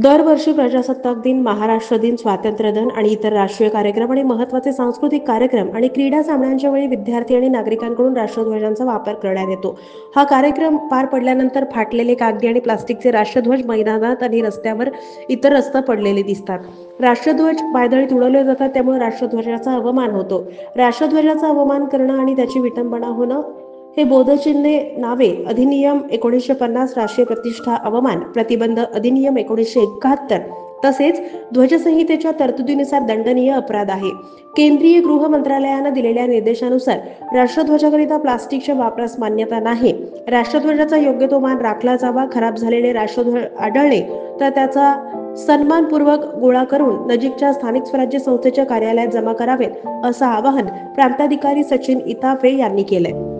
दरवर्षी प्रजासत्ताक दिन, महाराष्ट्र दिन, स्वातंत्र्य दिन आणि इतर राष्ट्रीय कार्यक्रम आणि महत्त्वाचे सांस्कृतिक कार्यक्रम आणि क्रीडा सामन्यांच्या वेळी विद्यार्थी आणि नागरिकांकडून राष्ट्रध्वजांचा वापर करण्यात येतो. हा कार्यक्रम पार पडल्यानंतर फाटलेले कागदी आणि प्लास्टिकचे राष्ट्रध्वज मैदानात आणि रस्त्यावर इतर रस्ता पडलेले दिसतात. राष्ट्रध्वज पायदळीत उडवले जातात, त्यामुळे राष्ट्रध्वजाचा अवमान होतो. राष्ट्रध्वजाचा अवमान करणं आणि त्याची विटंबना होणं हे बोधचिन्हे नावे अधिनियम 1950, राष्ट्रीय प्रतिष्ठा अवमान प्रतिबंध अधिनियम 1971 तसेच ध्वजसंहितेच्या तरतुदीनुसार दंडनीय अपराध आहे. केंद्रीय गृह मंत्रालयानं दिलेल्या निर्देशानुसार राष्ट्रध्वजाकरिता प्लास्टिकच्या वापरास मान्यता नाही. राष्ट्रध्वजाचा योग्य तो मान राखला जावा. खराब झालेले राष्ट्रध्वज आढळले तर त्याचा सन्मानपूर्वक गोळा करून नजीकच्या स्थानिक स्वराज्य संस्थेच्या कार्यालयात जमा करावेत, असं आवाहन प्रांताधिकारी सचिन इताफे यांनी केलंय.